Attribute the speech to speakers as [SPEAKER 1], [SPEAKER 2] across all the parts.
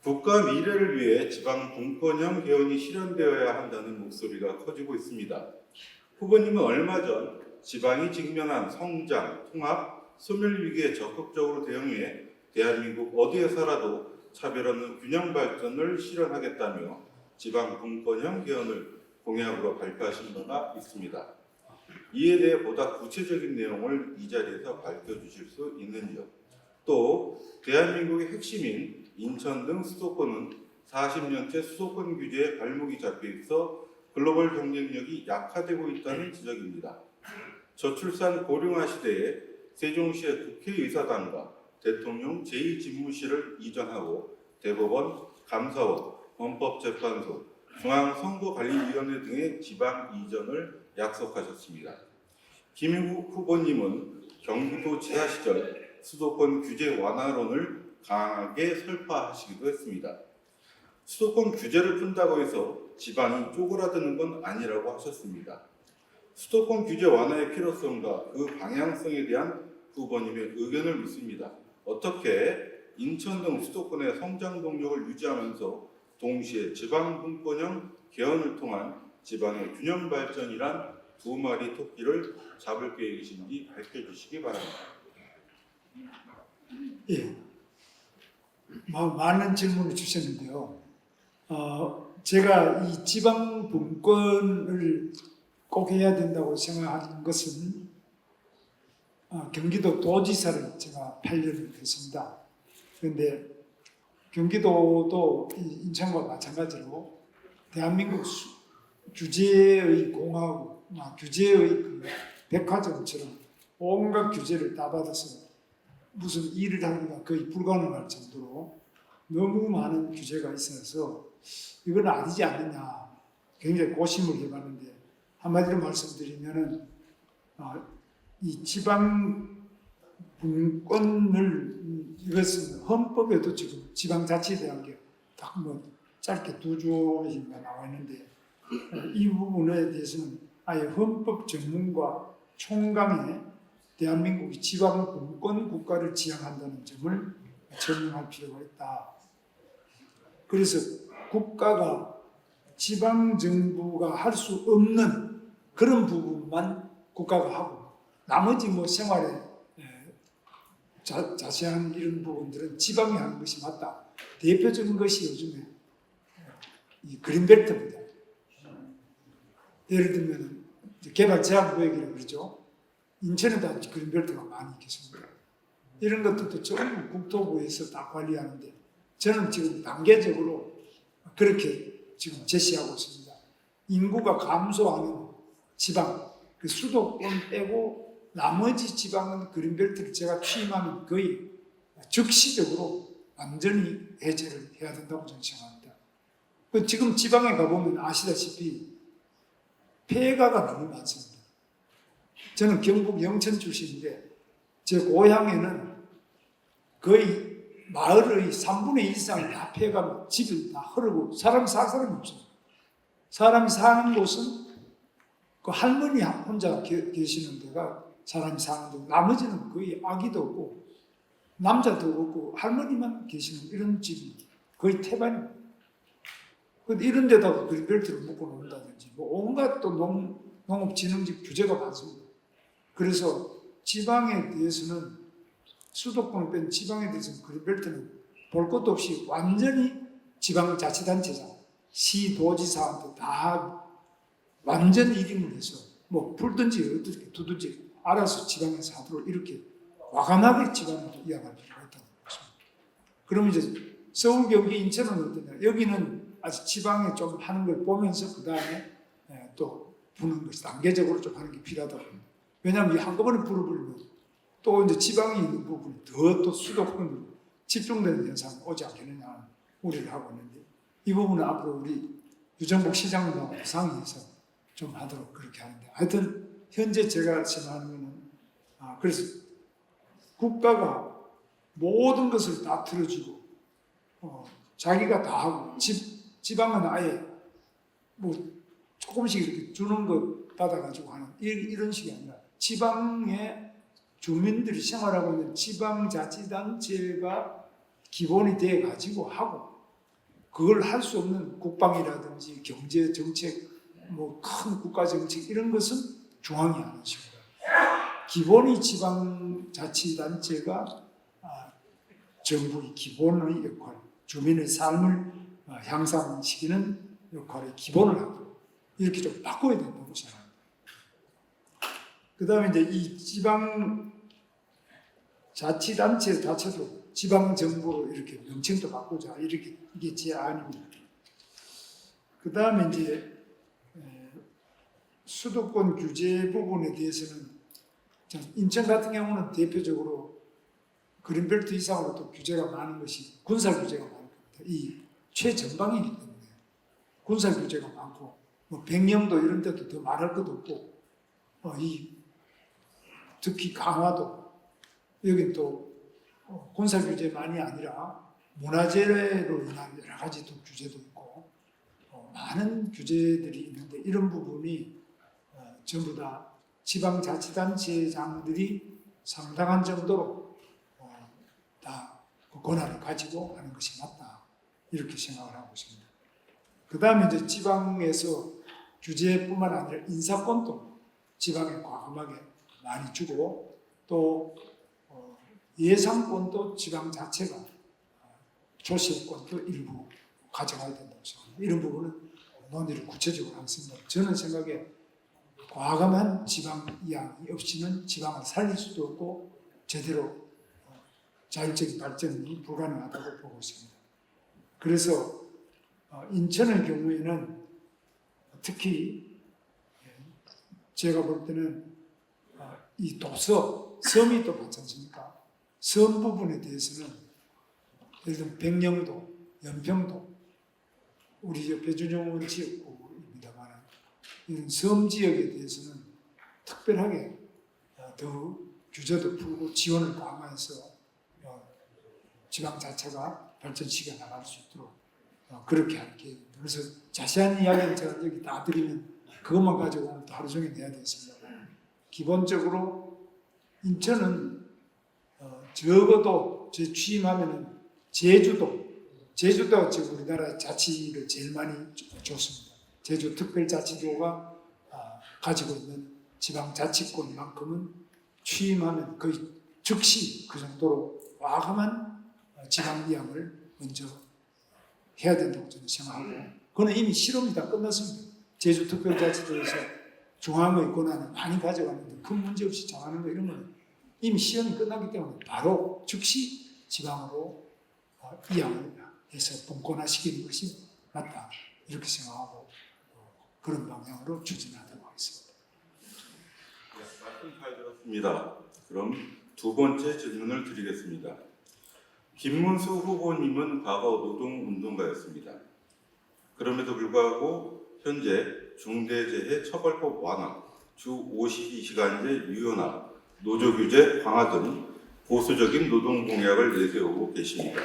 [SPEAKER 1] 국가 미래를 위해 지방 분권형 개헌이 실현되어야 한다는 목소리가 커지고 있습니다. 후보님은 얼마 전 지방이 직면한 성장, 통합, 소멸 위기에 적극적으로 대응해 대한민국 어디에 살아도 차별 없는 균형 발전을 실현하겠다며 지방 분권형 개헌을 공약으로 발표하신 바가 있습니다. 이에 대해 보다 구체적인 내용을 이 자리에서 밝혀주실 수 있는지요? 또 대한민국의 핵심인 인천 등 수도권은 40년째 수도권 규제에 발목이 잡혀 있어 글로벌 경쟁력이 약화되고 있다는 지적입니다. 저출산 고령화 시대에 세종시의 국회의사당과 대통령 제2집무실을 이전하고 대법원, 감사원, 헌법재판소, 중앙선거관리위원회 등의 지방 이전을 약속하셨습니다. 김영국 후보님은 경기도지사 시절 수도권 규제 완화론을 강하게 설파하시기도 했습니다. 수도권 규제를 푼다고 해서 지방이 쪼그라드는 건 아니라고 하셨습니다. 수도권 규제 완화의 필요성과 그 방향성에 대한 후보님의 의견을 묻습니다. 어떻게 인천 등 수도권의 성장 동력을 유지하면서 동시에 지방 분권형 개헌을 통한 지방의 균형 발전이란 두 마리 토끼를 잡을 계획이신지 밝혀주시기 바랍니다.
[SPEAKER 2] 예, 많은 질문을 주셨는데요. 제가 이 지방 분권을 꼭 해야 된다고 생각하는 것은 경기도 도지사를 제가 8년을 했습니다. 그런데 경기도도 인천과 마찬가지로 대한민국 규제의 공화국, 규제의 그 백화점처럼 온갖 규제를 다 받아서 무슨 일을 하기가 거의 불가능할 정도로 너무 많은 규제가 있어서 이건 아니지 않느냐 굉장히 고심을 해봤는데 한마디로 말씀드리면은 이 지방 분권을 이것은 헌법에도 지금 지방자치에 대한 게 딱 뭐 짧게 2조인가 나와 있는데 이 부분에 대해서는 아예 헌법 전문가 총강에 대한민국이 지방 분권 국가를 지향한다는 점을 설명할 필요가 있다. 그래서 국가가 지방 정부가 할 수 없는 그런 부분만 국가가 하고 나머지 뭐 생활에 자세한 이런 부분들은 지방이 하는 것이 맞다. 대표적인 것이 요즘에 이 그린벨트입니다. 예를 들면 개발제한구역이라고 그러죠. 인천에도 그린벨트가 많이 있겠습니다. 이런 것들도 전부 국토부에서 다 관리하는데 저는 지금 단계적으로 그렇게 지금 제시하고 있습니다. 인구가 감소하는 지방, 그 수도권 빼고 나머지 지방은 그린벨트를 제가 취임하면 거의 즉시적으로 완전히 해제를 해야 된다고 저는 생각합니다. 지금 지방에 가보면 아시다시피 폐가가 너무 많습니다. 저는 경북 영천 출신인데 제 고향에는 거의 마을의 3분의 2 이상이 다 폐가면 집이 다 흐르고 사람이 살 사람이 없어요. 사람이 사는 곳은 그 할머니 혼자 계시는 데가 사람이 사는데 나머지는 거의 아기도 없고 남자도 없고 할머니만 계시는 이런 집이 거의 태반입니다. 이런 데다가 그린벨트를 묶어 놓는다든지 뭐 온갖 또 농업진흥직 규제가 많습니다. 그래서 지방에 대해서는 수도권을 뺀 지방에 대해서는 그린벨트는 볼 것도 없이 완전히 지방자치단체장, 시도지사한테 다 완전 이임을 해서 뭐 풀든지 어떻게 두든지 알아서 지방에서 하도록 이렇게 과감하게 지방으로 이어갈 필요가 있다고 보십니다. 그럼 이제 서울, 경기, 인천은 어떠냐? 여기는 아직 지방에 좀 하는 걸 보면서 그 다음에 또 부는 것이 단계적으로 좀 하는 게 필요하다고 합니다. 왜냐하면 한꺼번에 불을 또 이제 지방에 있는 부분이 더 또 수도권으로 집중되는 현상이 오지 않겠느냐 우려를 하고 있는데 이 부분은 앞으로 우리 유정복 시장님하고 상의해서 좀 하도록 그렇게 하는데 하여튼 현재 제가 생각하는 것은 그래서 국가가 모든 것을 다 틀어주고 자기가 다 하고 지방은 아예 뭐 조금씩 이렇게 주는 것 받아가지고 하는 이런 식이 아니라 지방의 주민들이 생활하고 있는 지방자치단체가 기본이 돼 가지고 하고 그걸 할 수 없는 국방이라든지 경제 정책, 뭐 큰 국가 정책 이런 것은 중앙이 하는 식으로. 기본이 지방자치단체가 정부의 기본의 역할, 주민의 삶을 향상시키는 역할의 기본을 하고 이렇게 좀 바꿔야 된다고 생각합니다. 그 다음에 이제 이 지방자치단체 자체도 지방정부로 이렇게 명칭도 바꾸자 이렇게 이게 제 안입니다. 그 다음에 이제 수도권 규제 부분에 대해서는 인천 같은 경우는 대표적으로 그린벨트 이상으로 또 규제가 많은 것이 군사 규제가 많은 겁니다. 이 최전방이기 때문에 군사 규제가 많고 뭐 백령도 이런 데도 더 말할 것도 없고 특히 강화도 여긴 또 군사 규제만이 아니라 문화재로 인한 여러 가지 또 규제도 있고 많은 규제들이 있는데 이런 부분이 전부 다 지방자치단체장들이 상당한 정도로 다 그 권한을 가지고 하는 것이 맞다 이렇게 생각을 하고 있습니다. 그 다음에 이제 지방에서 규제뿐만 아니라 인사권도 지방에 과감하게 많이 주고 또 예산권도 지방 자체가 조실권도 일부 가져가야 된다고 생각합니다. 이런 부분은 논의를 구체적으로 하겠습니다. 저는 생각에 과감한 지방 이양이 없이는 지방을 살릴 수도 없고 제대로 자율적인 발전이 불가능하다고 보고 있습니다. 그래서 인천의 경우에는 특히 제가 볼 때는 이 도서, 섬이 또 많지 않습니까? 섬 부분에 대해서는 예를 들면 백령도, 연평도, 우리 옆에 준용은 지역구입니다만 이런 섬 지역에 대해서는 특별하게 더 규제도 풀고 지원을 강화해서 지방 자체가 발전시켜 나갈 수 있도록 그렇게 할 계획입니다. 그래서 자세한 이야기는 제가 여기 다 드리면 그것만 가지고 또 하루 종일 내야 되겠습니다. 기본적으로 인천은 적어도 제 취임하면은 제주도가 지금 우리나라 자치를 제일 많이 줬습니다. 제주 특별자치도가 가지고 있는 지방자치권만큼은 취임하면 거의 즉시 그 정도로 과감한 지방 이양을 먼저 해야 된다고 저는 생각하고 그건 이미 실험이 다 끝났습니다. 제주 특별자치도에서 중앙의 권한을 많이 가져갔는데 큰 문제 없이 잘하는 거 이런 건 이미 시험이 끝났기 때문에 바로 즉시 지방으로 이양을 해서 분권화시키는 것이 맞다 이렇게 생각하고 그런 방향으로 추진하도록 하겠습니다.
[SPEAKER 1] 말씀 잘 들었습니다. 그럼 두 번째 질문을 드리겠습니다. 김문수 후보님은 과거 노동운동가였습니다. 그럼에도 불구하고 현재 중대재해처벌법 완화, 주 52시간제 유연화, 노조규제 강화 등 보수적인 노동 공약을 내세우고 계십니다.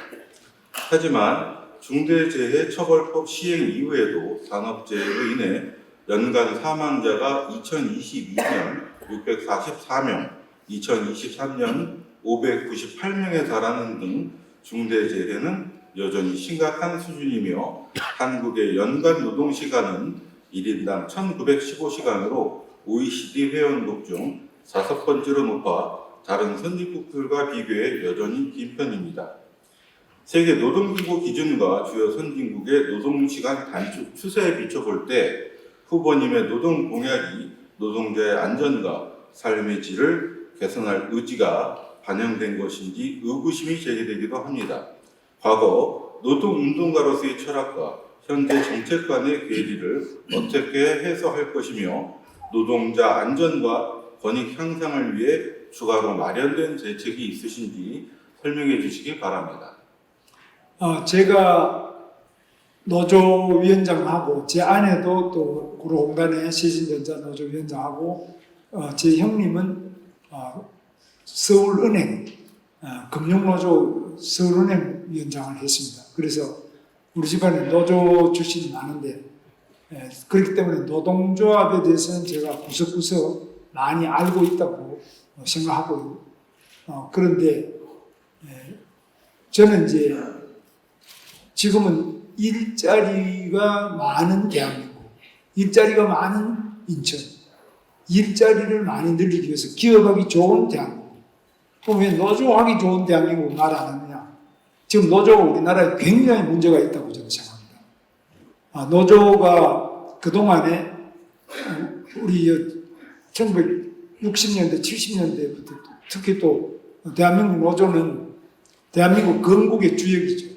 [SPEAKER 1] 하지만 중대재해처벌법 시행 이후에도 산업재해로 인해 연간 사망자가 2022년 644명, 2023년 598명에 달하는 등 중대재해는 여전히 심각한 수준이며 한국의 연간 노동시간은 1인당 1915시간으로 OECD 회원국 중 5번째로 높아 다른 선진국들과 비교해 여전히 긴 편입니다. 세계 노동기구 기준과 주요 선진국의 노동시간 단축 추세에 비춰볼 때 후보님의 노동 공약이 노동자의 안전과 삶의 질을 개선할 의지가 반영된 것인지 의구심이 제기되기도 합니다. 과거 노동운동가로서의 철학과 현재 정책 간의 괴리를 어떻게 해소할 것이며 노동자 안전과 권익 향상을 위해 추가로 마련된 대책이 있으신지 설명해 주시기 바랍니다.
[SPEAKER 2] 제가 노조위원장하고 제 아내도 또 구로공단의 세진전자 노조위원장하고 제 형님은 서울은행 금융노조 서울은행 위원장을 했습니다. 그래서 우리 집안에 노조 출신이 많은데 그렇기 때문에 노동조합에 대해서는 제가 구석구석 많이 알고 있다고 생각하고 그런데 저는 이제 지금은 일자리가 많은 대한민국, 일자리가 많은 인천, 일자리를 많이 늘리기 위해서 기업하기 좋은 대한민국. 그럼 왜 노조하기 좋은 대한민국 말 안 하느냐? 지금 노조가 우리나라에 굉장히 문제가 있다고 저는 생각합니다. 노조가 그동안에 우리 1960년대, 70년대부터 특히 또 대한민국 노조는 대한민국 건국의 주역이죠.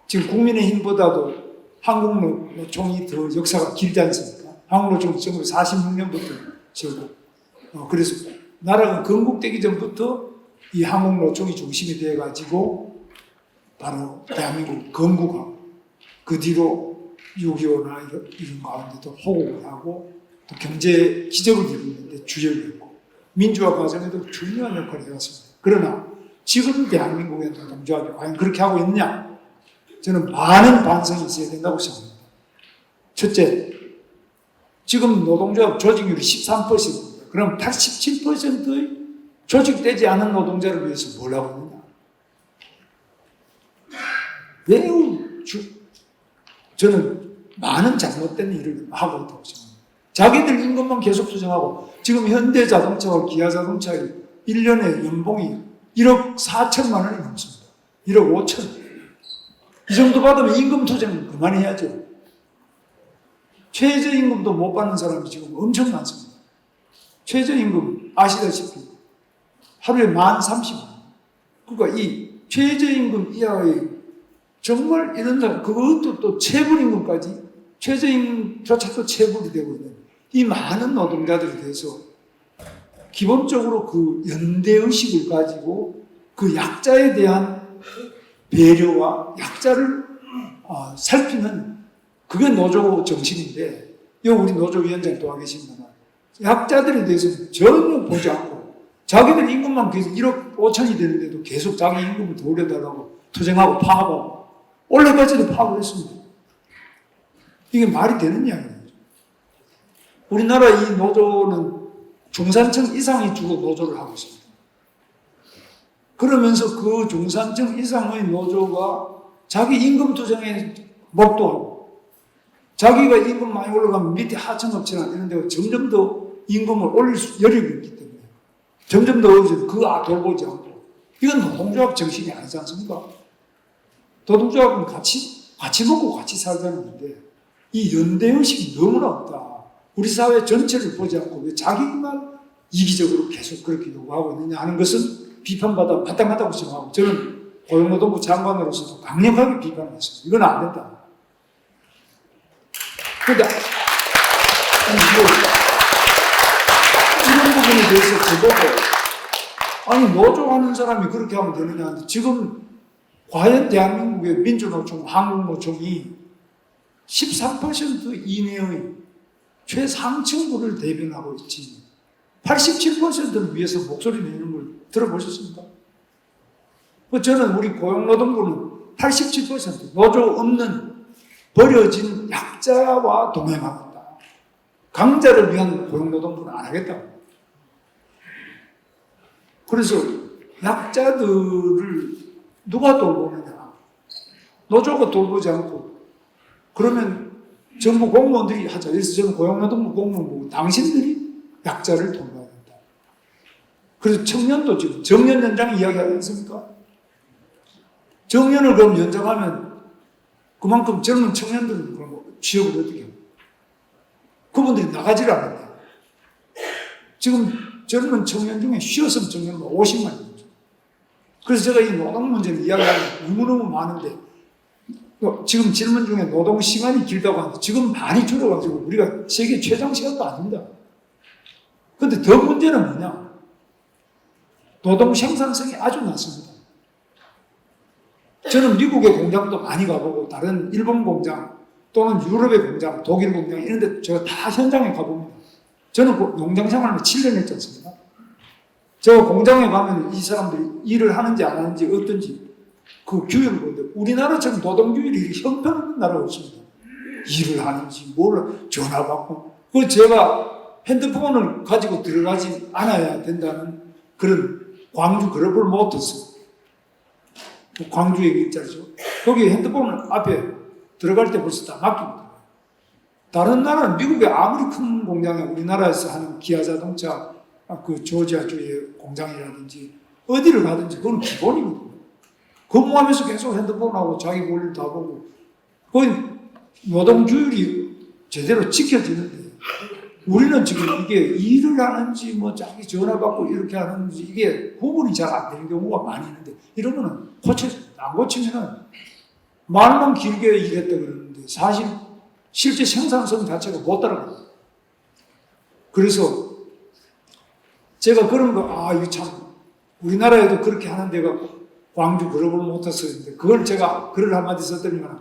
[SPEAKER 2] 지금 국민의힘보다도 한국노총이 더 역사가 길지 않습니까? 한국노총이 1946년부터 저고 그래서 나라가 건국되기 전부터 이 한국노총이 중심이 되어가지고 바로 대한민국 건국하고 그 뒤로 6.25나 이런 가운데도 호국을 하고 또 경제 기적을 이루는데 주역이었고 민주화 과정에도 중요한 역할을 해왔습니다. 그러나 지금 대한민국의 노동조합이 과연 그렇게 하고 있느냐? 저는 많은 반성이 있어야 된다고 생각합니다. 첫째, 지금 노동조합 조직률이 13%입니다. 그럼 87%의 조직되지 않은 노동자를 위해서 뭘 하고 있느냐? 매우 저는 많은 잘못된 일을 하고 있다고 생각합니다. 자기들 임금만 계속 수정하고 지금 현대자동차와 기아자동차의 1년에 연봉이 1억 4천만 원이 넘습니다. 1억 5천. 이 정도 받으면 임금 투쟁은 그만해야죠. 최저임금도 못 받는 사람이 지금 엄청 많습니다. 최저임금 아시다시피 하루에 1030원. 그러니까 이 최저임금 이하의 정말 이런 사람, 그것도 또 체불임금까지 최저임금조차도 체불이 되고 있는 이 많은 노동자들에 대해서 기본적으로 그 연대의식을 가지고 그 약자에 대한 배려와 약자를 살피는 그게 노조 정신인데 여기 우리 노조위원장이 또 와 계십니다. 약자들에 대해서는 전혀 보지 않고 자기들 임금만 계속 1억 5천이 되는데도 계속 자기 임금을 더 올려달라고 투쟁하고 파업하고 올해까지도 파업을 했습니다. 이게 말이 되는 이야기예요. 우리나라 이 노조는 중산층 이상이 주로 노조를 하고 있습니다. 그러면서 그 중산층 이상의 노조가 자기 임금 투쟁에 목도하고 자기가 임금 많이 올라가면 밑에 하청업체나 이런 데가 점점 더 임금을 올릴 수 여력이 있기 때문에 점점 더 어려워져서 그거 돌보지 않고 이건 노동조합 정신이 아니지 않습니까? 노동조합은 같이 먹고 같이 살자는 건데 이 연대의식이 너무나 없다. 우리 사회 전체를 보지 않고 왜 자기만 이기적으로 계속 그렇게 요구하고 있느냐 하는 것은 비판받아 마땅하다고 생각하고 저는 고용노동부 장관으로서도 강력하게 비판을 했습니다. 이건 안 된다. 그러니까 이런 부분에 대해서 저보고 아니 노조하는 사람이 그렇게 하면 되느냐 하는데 지금 과연 대한민국의 민주노총, 한국노총이 13% 이내의 최상층부를 대변하고 있지 87%를 위해서 목소리 내는 걸 들어보셨습니까? 저는 우리 고용노동부는 87% 노조 없는 버려진 약자와 동행하겠다. 강자를 위한 고용노동부는 안 하겠다. 그래서 약자들을 누가 돌보느냐? 노조가 돌보지 않고 그러면 정부 공무원들이 하자. 그래서 저는 고용노동부 공무원 보고 당신들이 약자를 돌봐야 된다. 그래서 청년도 지금 정년 연장 이야기하지 않습니까? 정년을 그럼 연장하면 그만큼 젊은 청년들은 그럼 취업을 어떻게 해요? 그분들이 나가지를 않는다. 지금 젊은 청년 중에 쉬었으면 청년은 50만이죠. 그래서 제가 이 노동 문제를 이야기하면 너무너무 많은데 지금 질문 중에 노동 시간이 길다고 하는데 지금 많이 줄어가지고 우리가 세계 최장 시간도 아닙니다. 그런데 더 문제는 뭐냐? 노동 생산성이 아주 낮습니다. 저는 미국의 공장도 많이 가보고 다른 일본 공장 또는 유럽의 공장, 독일 공장 이런 데 제가 다 현장에 가봅니다. 저는 농장 생활을 7년 했지 않습니까? 제가 공장에 가면 이 사람들이 일을 하는지 안 하는지 어떤지 그 규율을 보는데 우리나라처럼 노동규율이 형편없는 나라가 없습니다. 일을 하는지 뭘 전화 받고 그래서 제가 핸드폰을 가지고 들어가지 않아야 된다는 그런 광주 글로벌 모터스 또 광주에 일자리죠. 거기 핸드폰을 앞에 들어갈 때 벌써 다 맡깁니다. 다른 나라는 미국에 아무리 큰 공장에 우리나라에서 하는 기아 자동차 그 조지아주의 공장이라든지 어디를 가든지 그건 기본이거든요. 근무하면서 계속 핸드폰하고 자기 볼일 다 보고 거의 노동조율이 제대로 지켜지는데 우리는 지금 이게 일을 하는지 뭐 자기 전화 받고 이렇게 하는지 이게 구분이 잘 안 되는 경우가 많이 있는데 이런 거는 안 고치면은 말만 길게 일했다 그러는데 사실 실제 생산성 자체가 못 따라갑니다. 그래서 제가 그런 거, 이거 참, 우리나라에도 그렇게 하는 데가 광주 글로벌 모터스인데, 그걸 제가 글을 한마디 썼더니만,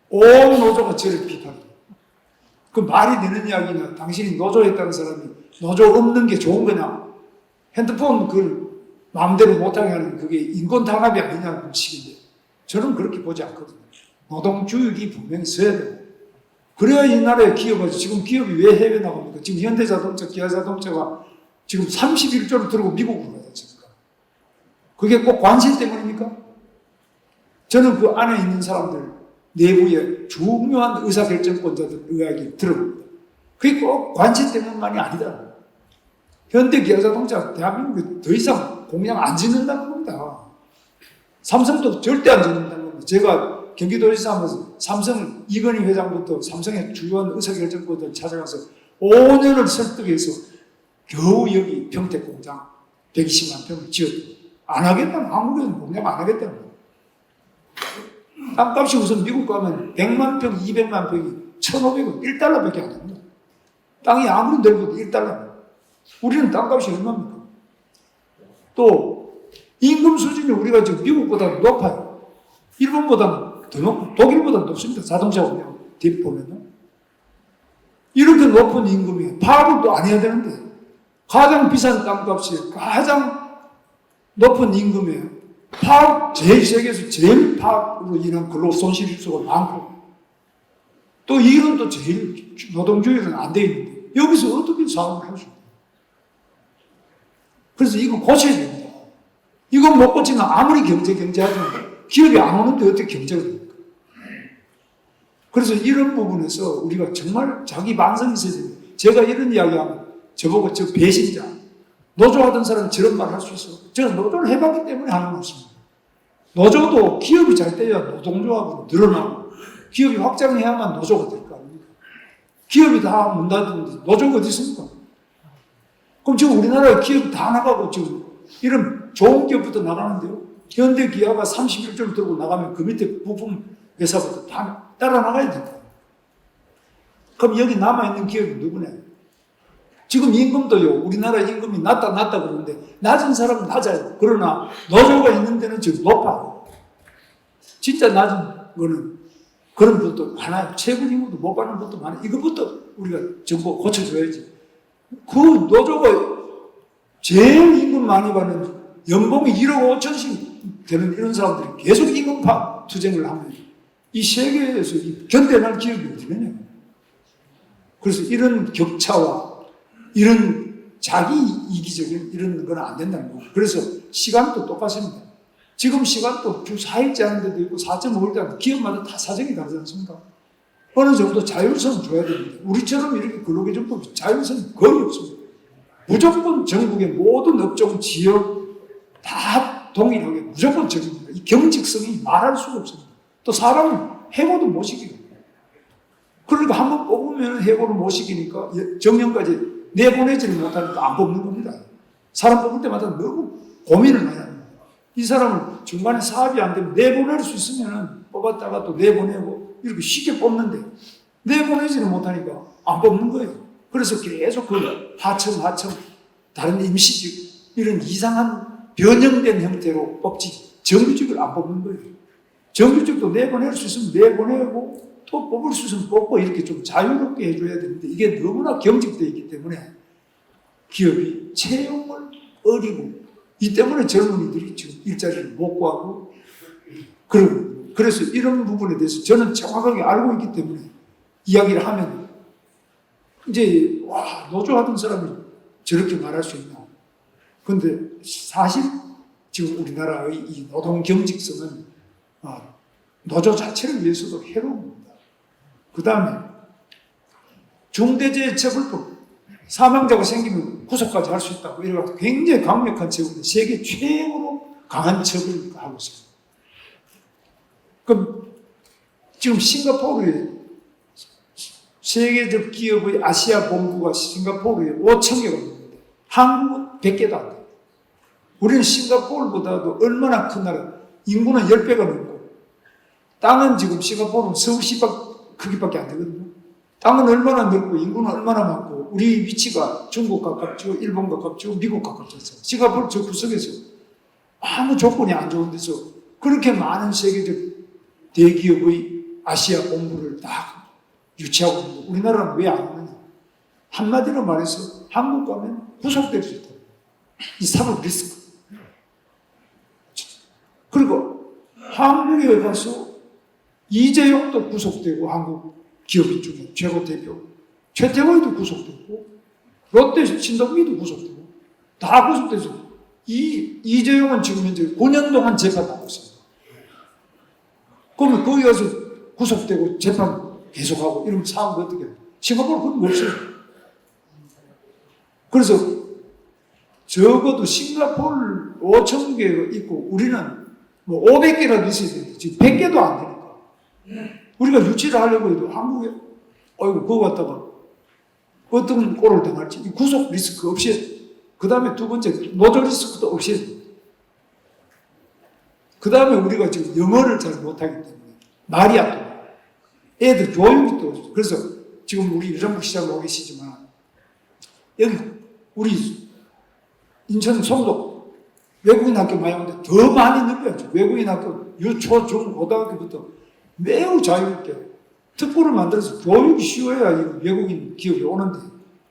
[SPEAKER 2] 온 노조가 저를 비판해요. 그 말이 되는 이야기냐, 당신이 노조에 있다는 사람이 노조 없는 게 좋은 거냐, 핸드폰 그걸 마음대로 못하게 하는 그게 인권 탄압이 아니냐는 식인데, 저는 그렇게 보지 않거든요. 노동주의이 분명히 있어야 돼요. 그래야 이 나라의 기업은 지금 기업이 왜 해외 나갑니까? 지금 현대자동차, 기아자동차가 지금 31조를 들고 미국으로 가야 되니까. 그게 꼭 관심 때문입니까? 저는 그 안에 있는 사람들 내부의 중요한 의사결정권자들 이야기 들어봅니다. 그게 꼭 관심 때문만이 아니다. 현대 기아자동차 대한민국에 더 이상 공장 안 짓는다는 겁니다. 삼성도 절대 안 짓는다는 겁니다. 제가 경기도지사 하면서 삼성 이건희 회장부터 삼성의 주요한 의사결정권자를 찾아가서 5년을 설득해서 겨우 여기 평택 공장 120만 평을 지었고 안 하겠다는 한국에는 공장 안 하겠다는 거예요. 땅값이 우선 미국 가면 100만 평, 200만 평이 1,500원, 1달러밖에 안 합니다. 땅이 아무리 넓어도 1달러입니다. 우리는 땅값이 얼마입니까? 또 임금 수준이 우리가 지금 미국보다 높아요. 일본보다는 더 높고 독일보다 높습니다. 자동차 운영 딥 보면요. 이렇게 높은 임금에 파업을 또 안 해야 되는데 가장 비싼 땅값이 가장 높은 임금에 파업 세계에서 제일 파업으로 인한 근로 손실수가 많고 또 일은 또 제일 노동조율은 안 돼 있는데 여기서 어떻게 사업을 할 수 있나요? 그래서 이거 고쳐야 됩니다. 이거 못 고치면 아무리 경제하지만 기업이 안 오는데 어떻게 경제가 됩니까? 그래서 이런 부분에서 우리가 정말 자기 반성이 있어야 됩니다. 제가 이런 이야기하면 저보고 저 배신자, 노조하던 사람이 저런 말 할 수 있어. 제가 노조를 해봤기 때문에 하는 말씀입니다. 노조도 기업이 잘 돼야 노동조합으로 늘어나고 기업이 확장해야만 노조가 될 거 아닙니까? 기업이 다 문 닫았는데 노조가 어디 있습니까? 그럼 지금 우리나라에 기업이 다 나가고 지금 이런 좋은 기업부터 나가는데요. 현대기아가 31조를 들고 나가면 그 밑에 부품 회사부터 다 따라 나가야 된다. 그럼 여기 남아있는 기업이 누구냐? 지금 임금도요, 우리나라 임금이 낮다 그러는데, 낮은 사람은 낮아요. 그러나, 노조가 있는 데는 지금 높아요. 진짜 낮은 거는 그런 분도 많아요. 최고 임금도 못 받는 분도 많아요. 이것부터 우리가 정보 고쳐줘야지. 그 노조가 제일 임금 많이 받는 연봉이 1억 5천씩 되는 이런 사람들이 계속 임금파 투쟁을 하면 이 세계에서 견뎌낼 기업이 어디 되냐. 그래서 이런 격차와 이런 자기 이기적인 이런 건 안 된다는 거고. 그래서 시간도 똑같습니다. 지금 시간도 주 4일째 하는 데도 있고 4.5일째 하는 기업마다 다 사정이 다르지 않습니까? 어느 정도 자율성을 줘야 됩니다. 우리처럼 이렇게 근로기준법이 자율성이 거의 없습니다. 무조건 전국의 모든 업종, 지역 다 동일하게 무조건 적용입니다. 이 경직성이 말할 수가 없습니다. 또 사람은 해고도 못 시키고. 그러니까 한번 뽑으면 해고를 못 시키니까 정년까지 내보내지를 못하니까 안 뽑는 겁니다. 사람 뽑을 때마다 너무 고민을 많이 합니다. 이 사람은 중간에 사업이 안 되면 내보낼 수 있으면 뽑았다가 또 내보내고 이렇게 쉽게 뽑는데 내보내지를 못하니까 안 뽑는 거예요. 그래서 계속 그 하청 다른 임시직 이런 이상한 변형된 형태로 뽑지 정규직을 안 뽑는 거예요. 정규직도 내보낼 수 있으면 내보내고 또 뽑을 수 있으면 뽑고 이렇게 좀 자유롭게 해줘야 되는데 이게 너무나 경직되어 있기 때문에 기업이 채용을 어리고 이 때문에 젊은이들이 지금 일자리를 못 구하고 그러고 그래서 이런 부분에 대해서 저는 정확하게 알고 있기 때문에 이야기를 하면 이제 노조하던 사람이 저렇게 말할 수 있나. 근데 사실 지금 우리나라의 이 노동 경직성은 노조 자체를 위해서도 해로운 겁니다. 그 다음에 중대재해처벌법 사망자가 생기면 구속까지 할 수 있다고 이래가지고 굉장히 강력한 처벌인데 세계 최고로 강한 처벌을 하고 있습니다. 그럼 지금 싱가포르에 세계적 기업의 아시아 본부가 싱가포르에 5천 개가 있는데 한국은 100개도 안 돼요. 우리는 싱가포르보다도 얼마나 큰 나라, 인구는 10배가 넘고 땅은 지금 싱가포르는 서울시 크기밖에 안 되거든요. 땅은 얼마나 넓고 인구는 얼마나 많고 우리 위치가 중국 가깝죠, 일본 가깝죠, 미국 가깝죠. 싱가포르 저 구석에서 아무 조건이 안 좋은 데서 그렇게 많은 세계적 대기업의 아시아 본부를 다 유치하고 있는데 우리나라는 왜 안 하느냐. 한마디로 말해서 한국 가면 구속될 수 있다. 이 사법 리스크. 그리고 한국에 가서 이재용도 구속되고 한국 기업인 중에 최고 대표 최태원도 구속되고 롯데 신동기도 구속되고 다 구속돼서 이재용은 지금 현재 5년 동안 재판하고 있습니다. 그러면 거기 가서 구속되고 재판 계속하고 이러면 상황이 어떻게 해요? 싱가포르 그런 거 없어요. 그래서 적어도 싱가포르 5천 개가 있고 우리는 뭐 500개라도 있어야 되는데 지금 100개도 안 되니까 우리가 유치를 하려고 해도 한국에 어이구 그거 갖다가 어떤 꼴을 당할지 구속 리스크 없이 그 다음에 두 번째 노조 리스크도 없이 그 다음에 우리가 지금 영어를 잘 못하기 때문에 말이 안 통해요. 애들 교육이 또 그래서 지금 우리 유정국 시장 오 계시지만 여기 우리 인천 송도 외국인 학교 많이 오는데 더 많이 늘려야죠. 외국인 학교 유초, 중, 고등학교부터 매우 자유롭게 특구를 만들어서 교육이 쉬워야 외국인 기업이 오는데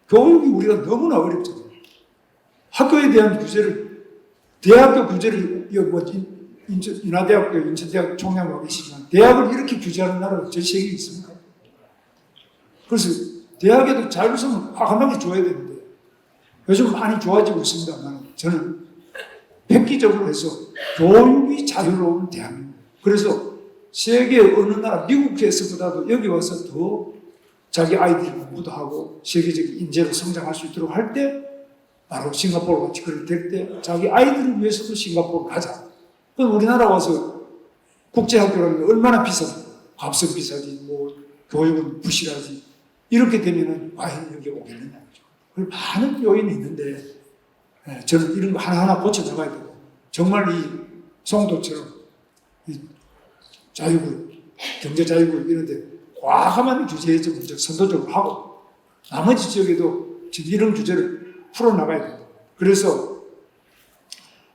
[SPEAKER 2] 교육이 우리가 너무나 어렵잖아요. 학교에 대한 규제를 대학교 규제를 인하대학교, 인천대학 총장하고 계시지만 대학을 이렇게 규제하는 나라가 전 세계에 있습니까? 그래서 대학에도 자율성을 과감하게 줘야 되는데 요즘 많이 좋아지고 있습니다만 저는 획기적으로 해서 교육이 자유로운 대학입니다. 그래서 세계 어느 나라 미국에서보다도 여기 와서 더 자기 아이들이 공부도 하고 세계적인 인재로 성장할 수 있도록 할 때 바로 싱가포르 같이 그렇게 될 때 자기 아이들을 위해서도 싱가포르 가자. 그럼 우리나라 와서 국제학교라는 얼마나 비싸요. 값은 비싸지 뭐 교육은 부실하지. 이렇게 되면은 과연 여기 오겠느냐. 많은 요인이 있는데 저는 이런 거 하나하나 고쳐 나가야 되고 정말 이 송도처럼 이 자유구역, 경제자유구역 이런데 과감한 규제에 좀 선도적으로 하고 나머지 지역에도 지금 이런 규제를 풀어나가야 된다. 그래서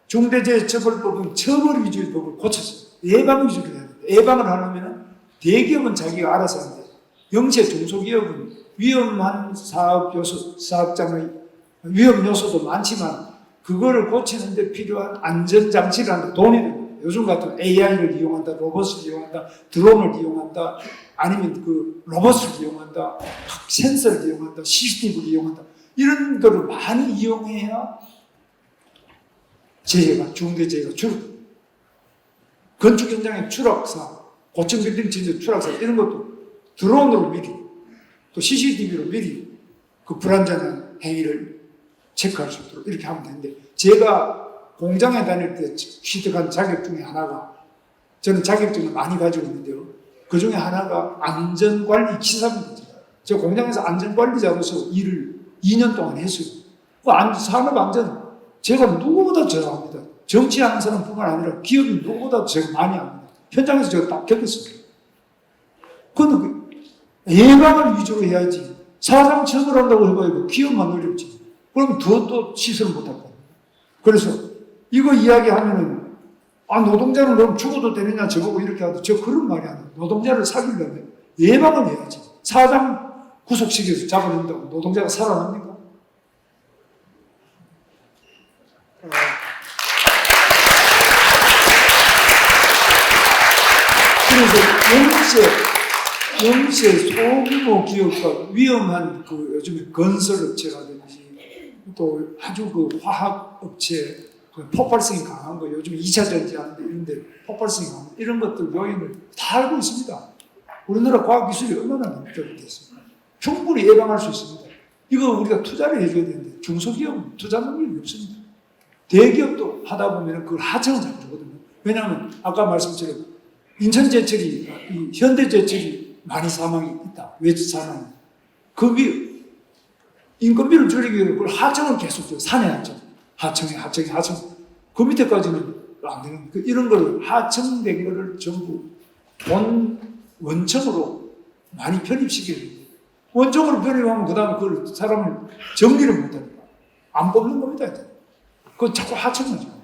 [SPEAKER 2] 중대재해처벌법은 처벌 위주의 법을 고쳐서 예방 위주로 해야 된다. 예방을 하려면 대기업은 자기가 알아서 하는데 영세 중소기업은 위험한 사업장의 위험 요소도 많지만 그거를 고치는데 필요한 안전장치를 하는데 돈이 듭니다. 요즘 같은 AI를 이용한다, 로봇을 이용한다, 드론을 이용한다, 아니면 그 로봇을 이용한다, 센서를 이용한다, CCTV를 이용한다. 이런 거를 많이 이용해야 중대재해가 줄어듭니다. 건축 현장의 추락사, 고층 빌딩 진짜 추락사 이런 것도 드론으로 미리 또 CCTV로 미리 그 불안전한 행위를 체크할 수 있도록 이렇게 하면 되는데 제가 공장에 다닐 때 취득한 자격 중에 하나가 저는 자격증을 많이 가지고 있는데요. 그 중에 하나가 안전관리 기사입니다. 저 공장에서 안전관리자로서 일을 2년 동안 했어요. 그 산업안전 제가 누구보다 잘 압니다. 정치하는 사람뿐만 아니라 기업인 누구보다 제가 많이 압니다. 현장에서 제가 딱 겪었습니다. 그런데 예방을 위주로 해야지 사상 처벌한다고 해봐야 기업만 어렵지. 그럼 더 시설을 못할 거예요. 그래서 이거 이야기하면은 노동자는 그럼 죽어도 되느냐 저보고 이렇게 하도 저 그런 말이 아니에요. 노동자를 살리려면 예방을 해야지. 사장 구속시켜서 잡아낸다고 노동자가 살아납니까? 그래서 영세 소규모 기업과 위험한 그 요즘에 건설업체라든지 또 아주 그 화학업체 그 폭발성이 강한 거, 요즘 2차 전지 하는데 이런데 폭발성이 강한 거, 이런 것들 요인을 다 알고 있습니다. 우리나라 과학기술이 얼마나 발달이 됐습니까? 충분히 예방할 수 있습니다. 이거 우리가 투자를 해줘야 되는데 중소기업은 투자 능력이 없습니다. 대기업도 하다 보면 그걸 하청을 잘 주거든요. 왜냐하면 아까 말씀처럼 인천제철이, 이 현대제철이 많이 사망이 있다. 왜 사망이? 거기 인건비를 줄이기 위해 그걸 하청을 계속 줘요. 사내 하청. 하청. 그 밑에까지는 안 되는, 이런 걸 하청된 거를 전부 원청으로 많이 편입시켜야 돼요. 원청으로 편입하면 그 다음에 그걸 사람을 정리를 못하니까 안 뽑는 겁니다. 그건 자꾸 하청을 줘요.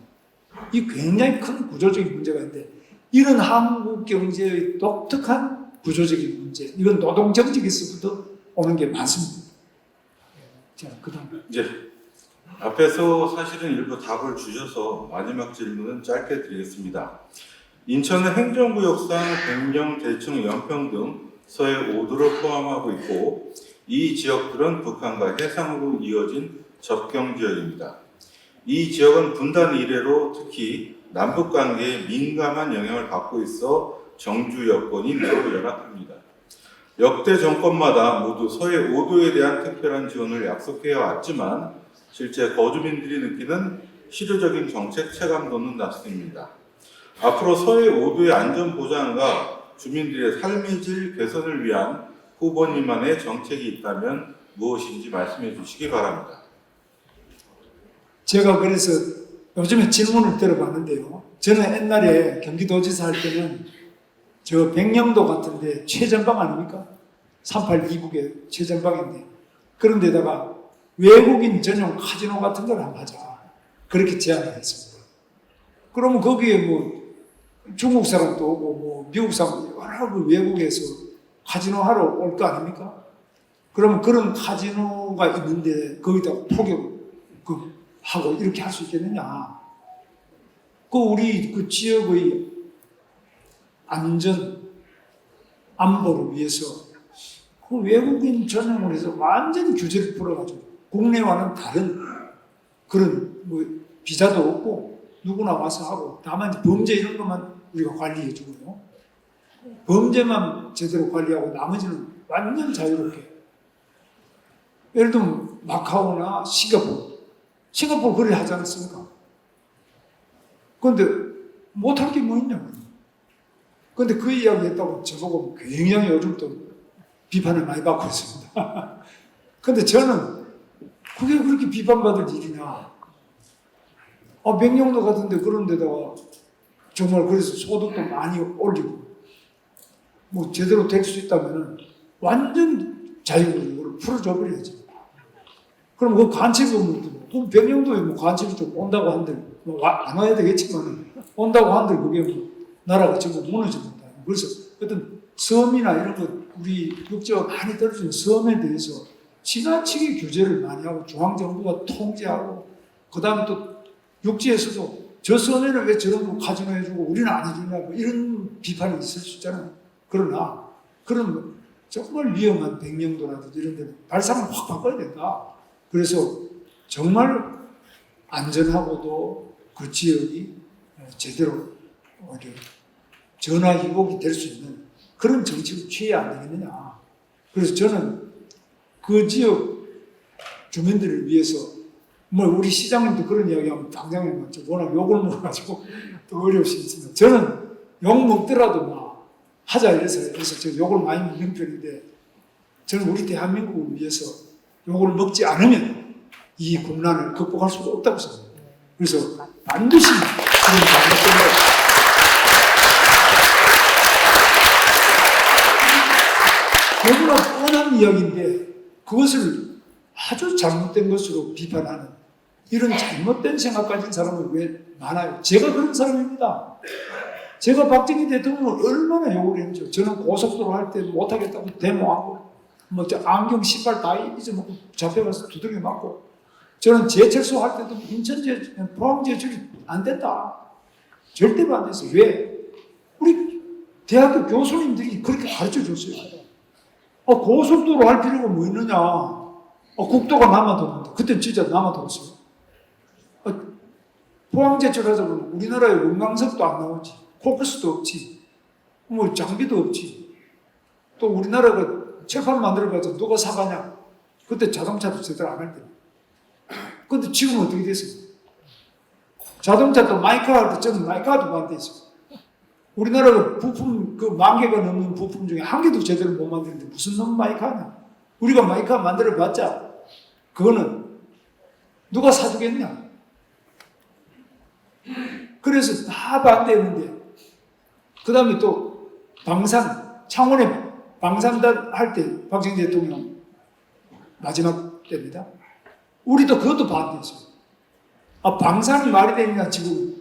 [SPEAKER 2] 이 굉장히 큰 구조적인 문제가 있는데, 이런 한국 경제의 독특한 구조적인 문제, 이건 노동 정책에서부터 오는 게 많습니다. 자, 그 다음.
[SPEAKER 1] 이제 앞에서 사실은 일부 답을 주셔서 마지막 질문은 짧게 드리겠습니다. 인천은 행정구역상 백령, 대충, 연평 등 서해 5도를 포함하고 있고 이 지역들은 북한과 해상으로 이어진 접경 지역입니다. 이 지역은 분단 이래로 특히 남북 관계에 민감한 영향을 받고 있어 정주 여건이 매우 열악합니다. 역대 정권마다 모두 서해 5도에 대한 특별한 지원을 약속해 왔지만 실제 거주민들이 느끼는 실효적인 정책 체감도는 낮습니다. 앞으로 서해 5도의 안전 보장과 주민들의 삶의 질 개선을 위한 후보님만의 정책이 있다면 무엇인지 말씀해 주시기 바랍니다.
[SPEAKER 2] 제가 그래서 요즘에 질문을 들어봤는데요. 저는 옛날에 경기도지사 할 때는 저 백령도 같은데 최전방 아닙니까? 38 이북의 최전방인데 그런 데다가 외국인 전용 카지노 같은 걸 한번 하자. 그렇게 제안을 했습니다. 그러면 거기에 뭐 중국 사람도 오고 뭐 미국 사람도 여러 그 외국에서 카지노 하러 올 거 아닙니까? 그러면 그런 카지노가 있는데 거기다 포격 하고 이렇게 할 수 있겠느냐? 그 우리 그 지역의 안전 안보를 위해서 그 외국인 전용을 해서 완전히 규제를 풀어가지고 국내와는 다른 그런 뭐 비자도 없고 누구나 와서 하고 다만 범죄 이런 것만 우리가 관리해주고요. 범죄만 제대로 관리하고 나머지는 완전 자유롭게. 예를 들면 마카오나 싱가포르 그래 하지 않습니까? 그런데 못할 게 뭐 있냐고. 그런데 그 이야기 했다고 저보고 굉장히 요즘 또 비판을 많이 받고 있습니다. 그런데 저는 그게 그렇게 비판받을 일이냐. 백령도 같은데 그런 데다가 정말 그래서 소득도 많이 올리고 뭐 제대로 될 수 있다면 완전 자유를 풀어줘 버려야지. 그럼 그 관측이 오면 또 백령도에 뭐 관측이 좀 온다고 한들 뭐 안 와야 되겠지만 온다고 한들 그게 뭐 나라가 전부 무너집니다. 그래서 어떤 섬이나 이런 것 우리 육지가 많이 떨어지는 섬에 대해서 지나치게 규제를 많이 하고 중앙정부가 통제하고 그 다음에 또 육지에서도 저 섬에는 왜 저런 거 카지노 해주고 우리는 안 해주냐 뭐 이런 비판이 있을 수 있잖아요. 그러나 그런 정말 위험한 백령도라든지 이런 데는 발상을 확 바꿔야 된다. 그래서 정말 안전하고도 그 지역이 제대로 전화기복이 될 수 있는 그런 정책을 취해야 안 되겠느냐. 그래서 저는 그 지역 주민들을 위해서 뭐 우리 시장님도 그런 이야기하면 당장에 워낙 욕을 먹어가지고 또 어려울 수 있습니다. 저는 욕 먹더라도 막 하자 이래서 저 욕을 많이 먹는 편인데 저는 우리 대한민국을 위해서 욕을 먹지 않으면 이 국난을 극복할 수가 없다고 생각합니다. 그래서 반드시 그런 너무나 뻔한 이야기인데 그것을 아주 잘못된 것으로 비판하는 이런 잘못된 생각 가진 사람은 왜 많아요? 제가 그런 사람입니다. 제가 박정희 대통령을 얼마나 욕을 했죠. 저는 고속도로 할 때 못하겠다고 데모하고 뭐 안경 신발 다 잊어먹고 잡혀가서 두들겨 맞고 저는 제철소 할 때도 포항제철이 안 된다. 절대로 안 됐어요. 왜? 우리 대학교 교수님들이 그렇게 가르쳐 줬어요. 고속도로 할 필요가 뭐 있느냐. 국도가 남아도는데 그때 진짜 남아도었어요. 포항제철하자 보면 우리나라에 원광석도 안 나오지, 코크스도 없지, 뭐 장비도 없지. 또 우리나라가 철판 만들어가지고 누가 사가냐? 그때 자동차도 제대로 안 할 때. 근데 지금 어떻게 됐어요? 자동차도 마이카 할 때 저는 마이카도 반대했어요. 우리나라가 부품 그 10,000개가 넘는 부품 중에 한 개도 제대로 못 만드는데 무슨 놈 마이카냐? 우리가 마이카 만들어봤자 그거는 누가 사주겠냐? 그래서 다 반대했는데 그 다음에 또 방산 창원에 방산단 할 때 박정희 대통령 마지막 때입니다. 우리도 그것도 반대했어요. 아, 방산이 말이 되느냐 지금.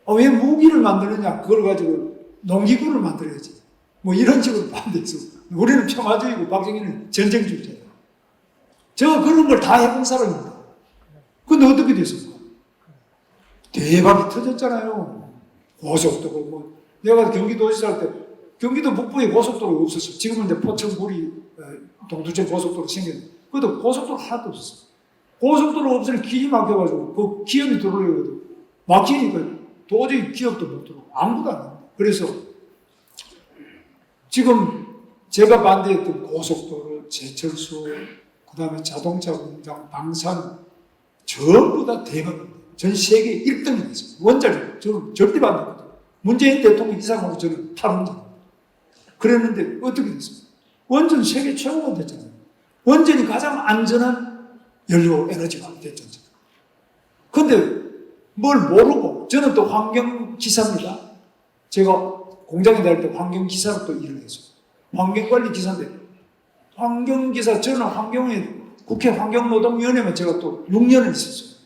[SPEAKER 2] 아, 왜 무기를 만드느냐 그걸 가지고 농기구를 만들어야지. 뭐 이런 식으로 반대했어. 우리는 평화주의고 박정희는 전쟁주의자예요. 제가 그런 걸 다 해본 사람입니다. 근데 어떻게 됐습니까? 대박이 터졌잖아요. 고속도로 뭐 내가 경기도지사 할 때 경기도 북부에 고속도로가 없었어. 지금은 이제 포천구리 동두천 고속도로 생겼는데 그것도 고속도로 하나도 없었어. 고속도로 없으면 길이 막혀가지고 그 기업이 들어오려고 막히니까 도저히 기업도 못 들어오고 아무도 안 합니다. 그래서 지금 제가 반대했던 고속도로, 제철소, 그 다음에 자동차 공장, 방산 전부 다 대박입니다. 전 세계 1등이 됐어요. 원자력 저는 절대 반대거든요. 문재인 대통령 이상으로 저는 탈원전. 그랬는데 어떻게 됐습니까? 원전 세계 최고가 됐잖아요. 원전이 가장 안전한 연료 에너지가 됐잖아요. 그런데 뭘 모르고 저는 또 환경기사입니다. 제가 공장에 다닐 때 환경기사로 또 일을 했어요. 환경관리 기사인데 환경기사 저는 환경에 국회 환경노동위원회만 제가 또 6년을 있었어요.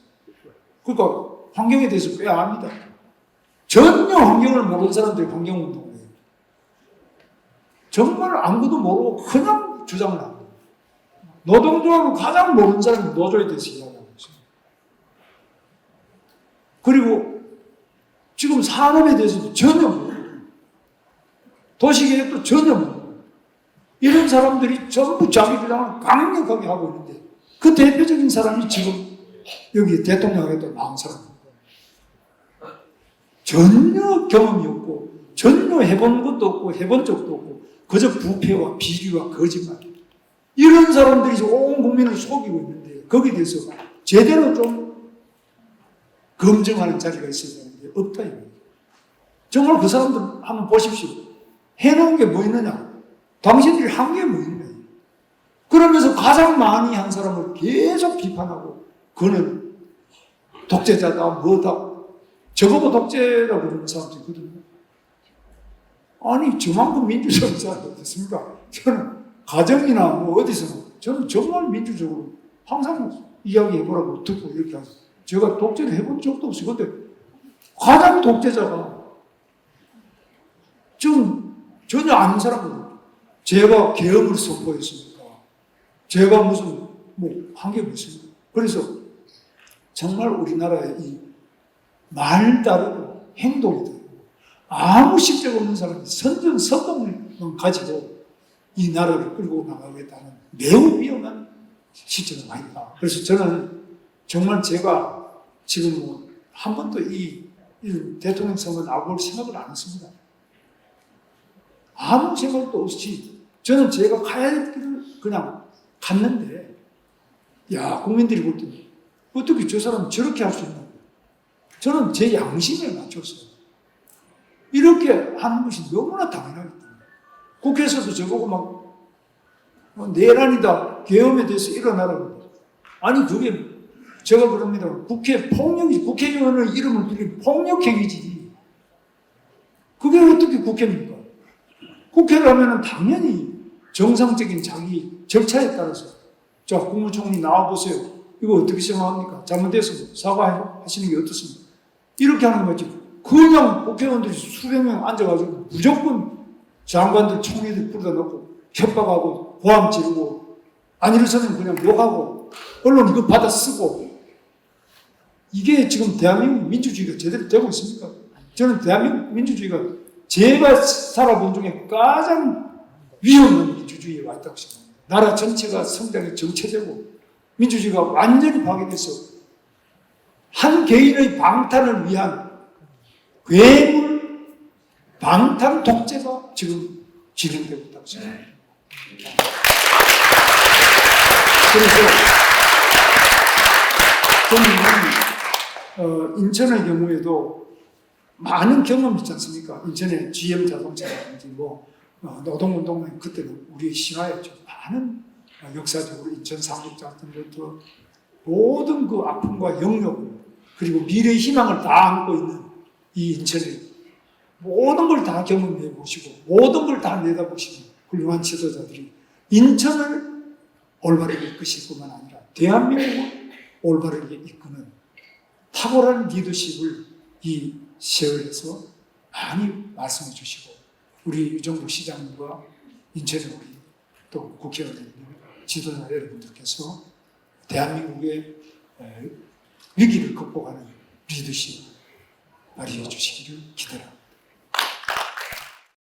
[SPEAKER 2] 그러니까 환경에 대해서 꽤 압니다. 전혀 환경을 모르는 사람들이 환경운동을 해요. 정말 아무것도 모르고 그냥 주장을 합니다. 노동조합을 가장 모르는 사람이 노조에 대해서 이야기하고 있어요. 그리고 지금 산업에 대해서도 전혀 모르고 도시계획도 전혀 모르고 이런 사람들이 전부 자기 주장을 강력하게 하고 있는데 그 대표적인 사람이 지금 여기 대통령에도 나온 사람입니다. 전혀 경험이 없고 전혀 해본 것도 없고 해본 적도 없고 그저 부패와 비리와 거짓말 이런 사람들이 온 국민을 속이고 있는데 거기에 대해서 제대로 좀 검증하는 자리가 있어야 되는데 없다 이거예요. 정말 그 사람들 한번 보십시오. 해놓은 게 뭐 있느냐? 당신들이 한 게 뭐 있느냐? 그러면서 가장 많이 한 사람을 계속 비판하고 그는 독재자다 뭐다 저거고 독재라고 그러는 사람도 있거든요. 아니 저만큼 민주적인 사람이 어디 있습니까? 저는 가정이나 뭐 어디서나 저는 정말 민주적으로 항상 이야기해보라고 듣고 이렇게 하죠. 제가 독재를 해본 적도 없어요. 근데 가장 독재자가 좀 전혀 아닌 사람이에요. 제가 계엄을 선포했으니까 제가 무슨 뭐 한 게 뭐 있습니까? 그래서 정말 우리나라의 이 말 따르고 행동이 다르고 아무 실적 없는 사람이 선동만 가지고 이 나라를 끌고 나가겠다는 매우 위험한 시점이 아니다. 그래서 저는 정말 제가 지금 뭐 한 번도 이 대통령 선거 나올 생각을 안 했습니다. 아무 생각도 없이 저는 제가 가야 될 길을 그냥 갔는데 야 국민들이 볼 때는 어떻게 저 사람 저렇게 할 수 있나? 저는 제 양심에 맞췄어요. 이렇게 하는 것이 너무나 당연하기 때문에 국회에서도 저보고 막 내란이다 계엄에 대해서 일어나라고 아니 그게 제가 그럽니다. 국회 폭력이 국회의원의 이름을 들린 폭력행위지 그게 어떻게 국회입니까? 국회라면 당연히 정상적인 자기 절차에 따라서 자 국무총리 나와보세요. 이거 어떻게 생각합니까? 잘못됐으면 사과하시는 게 어떻습니까? 이렇게 하는 거지. 그냥 국회의원들이 수백 명 앉아가지고 무조건 장관들 총리들 불러다 놓고 협박하고 고함 지르고 안 일어서면 그냥 욕하고 언론 이거 받아 쓰고 이게 지금 대한민국 민주주의가 제대로 되고 있습니까? 저는 대한민국 민주주의가 제가 살아본 중에 가장 위험한 민주주의에 와 있다고 생각합니다. 나라 전체가 성장이 정체되고 민주주의가 완전히 파괴돼서 한 개인의 방탄을 위한 괴물 방탄 독재가 지금 진행되고 있다고 생각합니다. 그래서 저는 인천의 경우에도 많은 경험이 있지 않습니까? 인천의 GM 자동차라든지 노동운동은 그때는 우리 신화였죠. 많은 역사적으로 인천 상륙자 같은 것도 모든 그 아픔과 영역 그리고 미래의 희망을 다 안고 있는 이 인천에 모든 걸 다 경험해 보시고 모든 걸 다 내다보시는 훌륭한 지도자들이 인천을 올바르게 이끄실 뿐만 아니라 대한민국을 올바르게 이끄는 탁월한 리더십을 이 세월에서 많이 말씀해 주시고 우리 유정부 시장님과 인천의 우리 또 국회의원님 지도자 여러분들께서 대한민국의 위기를 극복하는 리더십 발휘해 주시기를 기대합니다.